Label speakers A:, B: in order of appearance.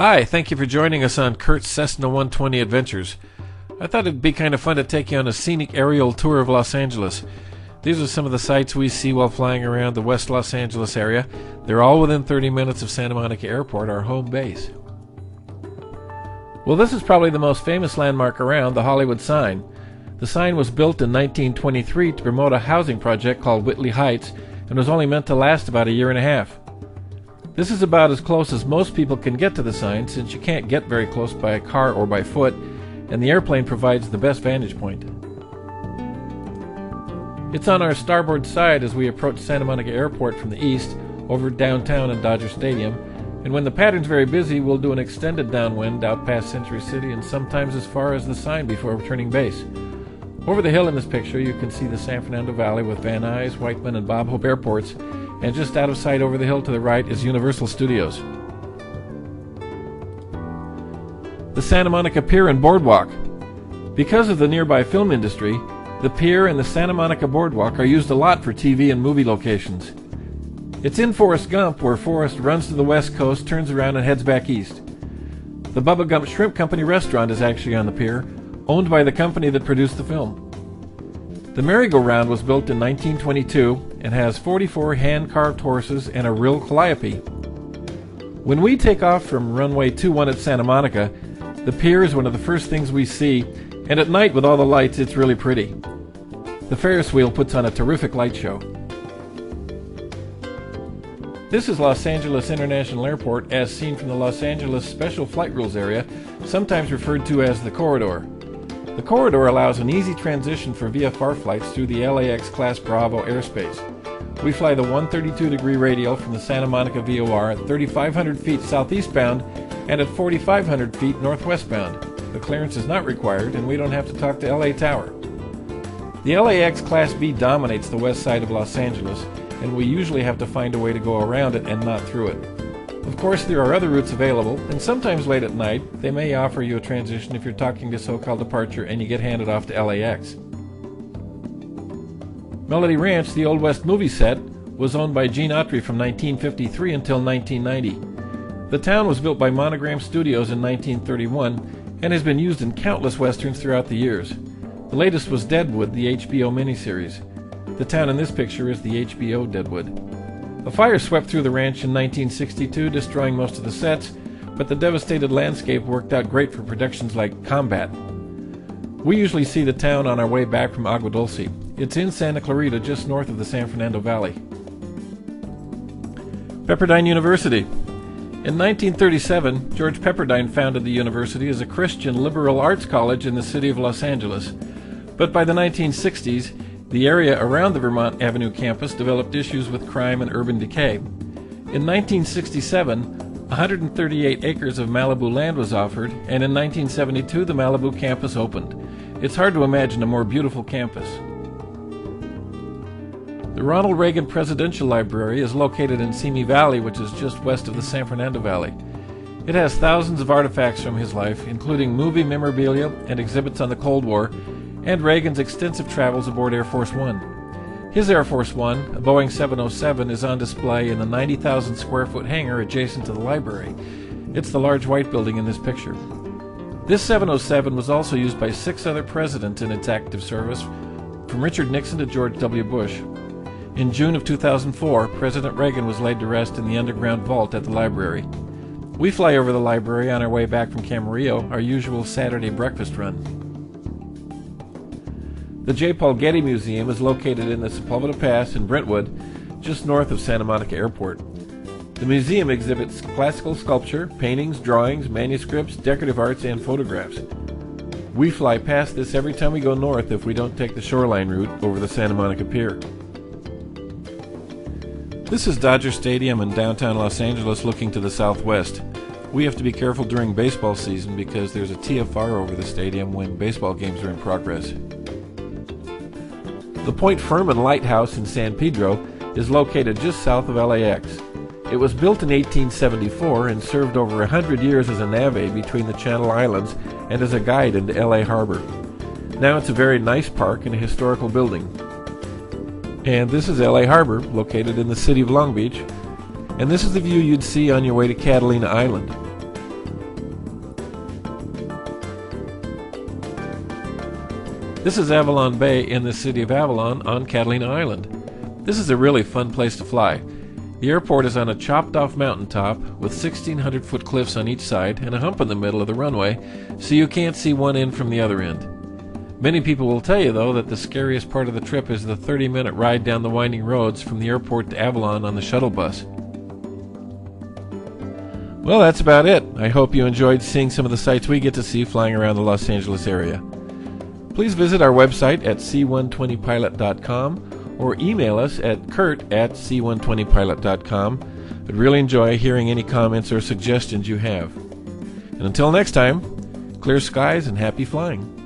A: Hi, thank you for joining us on Kurt's Cessna 120 Adventures. I thought it'd be kind of fun to take you on a scenic aerial tour of Los Angeles. These are some of the sights we see while flying around the West Los Angeles area. They're all within 30 minutes of Santa Monica Airport, our home base. Well, this is probably the most famous landmark around, the Hollywood sign. The sign was built in 1923 to promote a housing project called Whitley Heights and was only meant to last about a year and a half. This is about as close as most people can get to the sign, since you can't get very close by a car or by foot, and the airplane provides the best vantage point. It's on our starboard side as we approach Santa Monica Airport from the east, over downtown and Dodger Stadium, and when the pattern's very busy, we'll do an extended downwind out past Century City and sometimes as far as the sign before returning base. Over the hill in this picture, you can see the San Fernando Valley with Van Nuys, Whiteman, and Bob Hope airports, and just out of sight over the hill to the right is Universal Studios. The Santa Monica Pier and Boardwalk. Because of the nearby film industry, the pier and the Santa Monica Boardwalk are used a lot for TV and movie locations. It's in Forrest Gump, where Forrest runs to the west coast, turns around, and heads back east. The Bubba Gump Shrimp Company restaurant is actually on the pier, owned by the company that produced the film. The merry-go-round was built in 1922 and has 44 hand-carved horses and a real calliope. When we take off from runway 21 at Santa Monica, the pier is one of the first things we see, and at night with all the lights, it's really pretty. The Ferris wheel puts on a terrific light show. This is Los Angeles International Airport as seen from the Los Angeles Special Flight Rules area, sometimes referred to as the Corridor. The Corridor allows an easy transition for VFR flights through the LAX Class Bravo airspace. We fly the 132-degree radial from the Santa Monica VOR at 3,500 feet southeastbound and at 4,500 feet northwestbound. The clearance is not required, and we don't have to talk to LA Tower. The LAX Class B dominates the west side of Los Angeles, and we usually have to find a way to go around it and not through it. Of course, there are other routes available, and sometimes late at night, they may offer you a transition if you're talking to SoCal Departure and you get handed off to LAX. Melody Ranch, the Old West movie set, was owned by Gene Autry from 1953 until 1990. The town was built by Monogram Studios in 1931 and has been used in countless westerns throughout the years. The latest was Deadwood, the HBO miniseries. The town in this picture is the HBO Deadwood. A fire swept through the ranch in 1962, destroying most of the sets, but the devastated landscape worked out great for productions like Combat. We usually see the town on our way back from Agua Dulce. It's in Santa Clarita, just north of the San Fernando Valley. Pepperdine University. In 1937, George Pepperdine founded the university as a Christian liberal arts college in the city of Los Angeles. But by the 1960s, the area around the Vermont Avenue campus developed issues with crime and urban decay. In 1967, 138 acres of Malibu land was offered, and in 1972 the Malibu campus opened. It's hard to imagine a more beautiful campus. The Ronald Reagan Presidential Library is located in Simi Valley, which is just west of the San Fernando Valley. It has thousands of artifacts from his life, including movie memorabilia and exhibits on the Cold War, and Reagan's extensive travels aboard Air Force One. His Air Force One, a Boeing 707, is on display in the 90,000 square foot hangar adjacent to the library. It's the large white building in this picture. This 707 was also used by 6 other presidents in its active service, from Richard Nixon to George W. Bush. In June of 2004, President Reagan was laid to rest in the underground vault at the library. We fly over the library on our way back from Camarillo, our usual Saturday breakfast run. The J. Paul Getty Museum is located in the Sepulveda Pass in Brentwood, just north of Santa Monica Airport. The museum exhibits classical sculpture, paintings, drawings, manuscripts, decorative arts, and photographs. We fly past this every time we go north if we don't take the shoreline route over the Santa Monica Pier. This is Dodger Stadium in downtown Los Angeles looking to the southwest. We have to be careful during baseball season because there's a TFR over the stadium when baseball games are in progress. The Point Fermin Lighthouse in San Pedro is located just south of LAX. It was built in 1874 and served over 100 years as a navvy between the Channel Islands and as a guide into LA Harbor. Now it's a very nice park and a historical building. And this is LA Harbor, located in the city of Long Beach, and this is the view you'd see on your way to Catalina Island. This is Avalon Bay in the city of Avalon on Catalina Island. This is a really fun place to fly. The airport is on a chopped-off mountaintop with 1,600-foot cliffs on each side and a hump in the middle of the runway, so you can't see one end from the other end. Many people will tell you, though, that the scariest part of the trip is the 30-minute ride down the winding roads from the airport to Avalon on the shuttle bus. Well, that's about it. I hope you enjoyed seeing some of the sights we get to see flying around the Los Angeles area. Please visit our website at c120pilot.com or email us at kurt@c120pilot.com. I'd really enjoy hearing any comments or suggestions you have. And until next time, clear skies and happy flying.